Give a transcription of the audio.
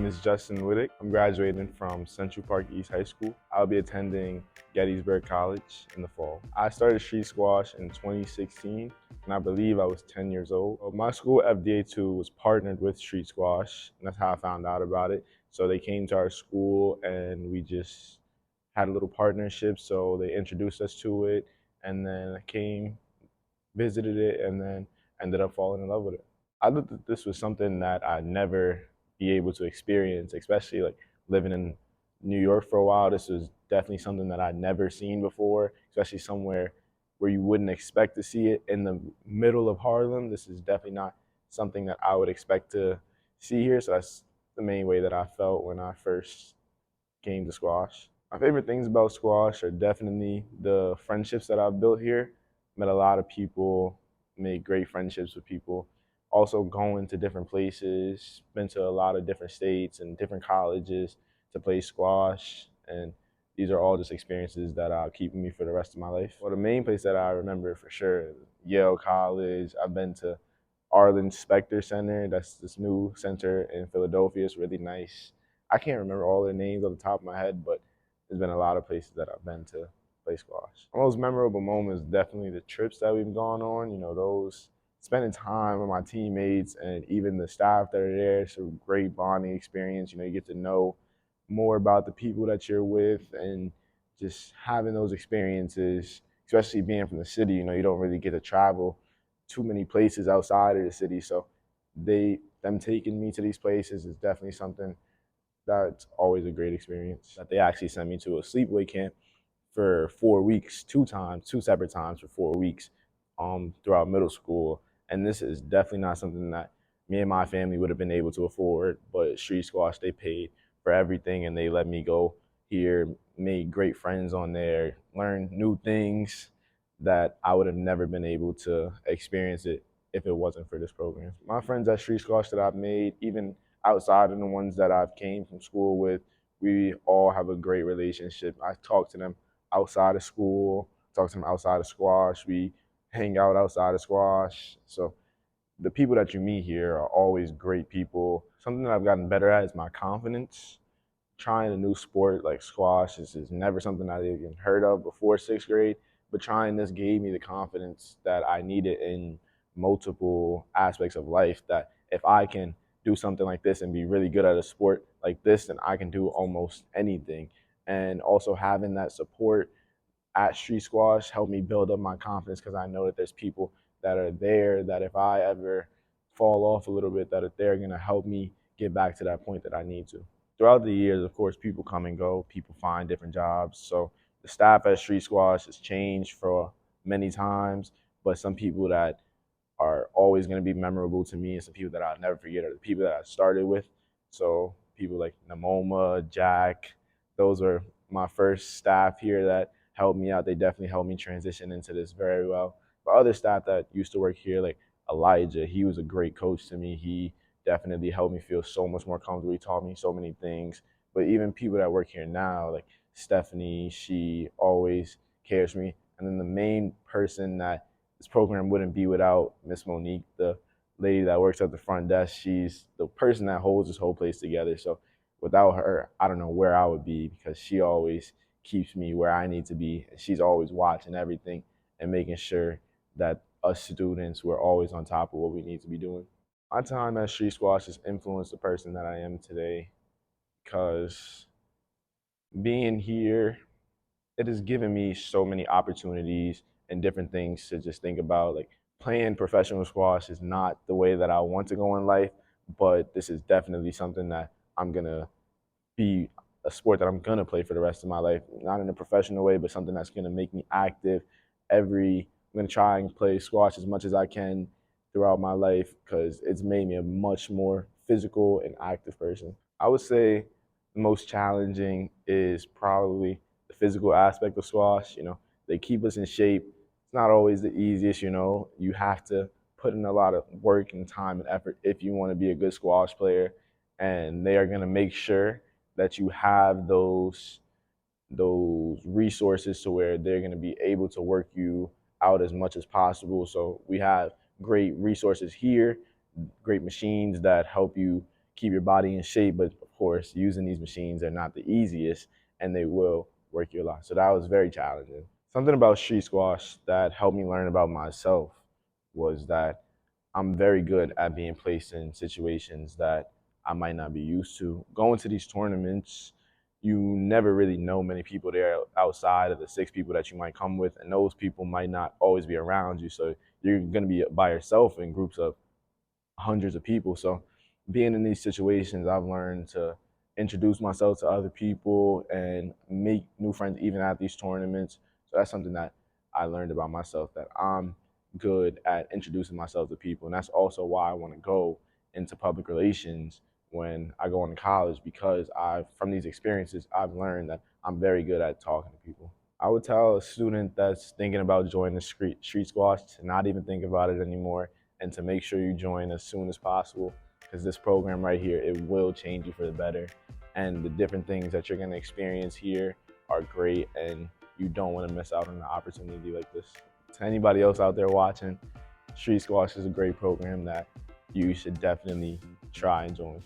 name is Justin Whittick. I'm graduating from Central Park East High School. I'll be attending Gettysburg College in the fall. I started street squash in 2016, and I believe I was 10 years old. My school, FDA2, was partnered with street squash, and that's how I found out about it. So they came to our school, and we just had a little partnership. So they introduced us to it, and then I came, visited it, and then ended up falling in love with it. I thought that this was something that I'd never be able to experience, especially like living in New York for a while. This was definitely something that I'd never seen before, especially somewhere where you wouldn't expect to see it in the middle of Harlem. This is definitely not something that I would expect to see here. So that's the main way that I felt when I first came to squash. My favorite things about squash are definitely the friendships that I've built here. Met a lot of people, made great friendships with people. Also going to different places, been to a lot of different states and different colleges to play squash. And these are all just experiences that are keeping me for the rest of my life. Well, the main place that I remember for sure, Yale College. I've been to Arlen Specter Center. That's this new center in Philadelphia. It's really nice. I can't remember all their names off the top of my head, but there's been a lot of places that I've been to play squash. The most memorable moments definitely the trips that we've gone on. Those spending time with my teammates and even the staff that are there. It's a great bonding experience. You get to know more about the people that you're with and just having those experiences, especially being from the city. You don't really get to travel too many places outside of the city. So them taking me to these places is definitely something that's always a great experience. That they actually sent me to a sleepaway camp for 4 weeks, two separate times for 4 weeks, throughout middle school. And this is definitely not something that me and my family would have been able to afford. But Street Squash, they paid for everything, and they let me go here, made great friends on there, learned new things that I would have never been able to experience it if it wasn't for this program. My friends at Street Squash that I've made, even outside of the ones that I've came from school with, we all have a great relationship. I talk to them outside of school, talk to them outside of squash. We hang out outside of squash. So the people that you meet here are always great people. Something that I've gotten better at is my confidence. Trying a new sport like squash is never something I'd even heard of before sixth grade, but trying this gave me the confidence that I needed in multiple aspects of life, that if I can do something like this and be really good at a sport like this, then I can do almost anything. And also having that support at street squash helped me build up my confidence, because I know that there's people that are there that if I ever fall off a little bit, that they're going to help me get back to that point that I need to. Throughout the years, of course, people come and go, people find different jobs. So the staff at Street Squash has changed for many times, but some people that are always going to be memorable to me and some people that I'll never forget are the people that I started with. So people like Namoma, Jack, those are my first staff here that helped me out. They definitely helped me transition into this very well. But other staff that used to work here, like Elijah, he was a great coach to me. He definitely helped me feel so much more comfortable. He taught me so many things. But even people that work here now, like Stephanie, she always cares for me. And then the main person that this program wouldn't be without Miss Monique, the lady that works at the front desk. She's the person that holds this whole place together. So without her, I don't know where I would be, because she always keeps me where I need to be. And she's always watching everything and making sure that us students, we're always on top of what we need to be doing. My time at Street Squash has influenced the person that I am today, because being here, it has given me so many opportunities and different things to just think about. Like, playing professional squash is not the way that I want to go in life, but this is definitely something that I'm gonna be a sport that I'm gonna play for the rest of my life. Not in a professional way, but something that's gonna make me active. I'm gonna try and play squash as much as I can throughout my life, because it's made me a much more physical and active person. I would say the most challenging is probably the physical aspect of squash. They keep us in shape. It's not always the easiest. You have to put in a lot of work and time and effort if you want to be a good squash player, and they are going to make sure that you have those resources to where they're going to be able to work you out as much as possible. So we have great resources here, great machines that help you keep your body in shape, but of course, using these machines are not the easiest and they will work you a lot. So that was very challenging. Something about street squash that helped me learn about myself was that I'm very good at being placed in situations that I might not be used to. Going to these tournaments, you never really know many people there outside of the 6 people that you might come with, and those people might not always be around you. So you're going to be by yourself in groups of hundreds of people. So being in these situations, I've learned to introduce myself to other people and make new friends even at these tournaments. So that's something that I learned about myself, that I'm good at introducing myself to people. And that's also why I want to go into public relations when I go into college, because from these experiences, I've learned that I'm very good at talking to people. I would tell a student that's thinking about joining the street squash to not even think about it anymore and to make sure you join as soon as possible, because this program right here, it will change you for the better. And the different things that you're gonna experience here are great, and you don't wanna miss out on an opportunity like this. To anybody else out there watching, street squash is a great program that you should definitely try and join.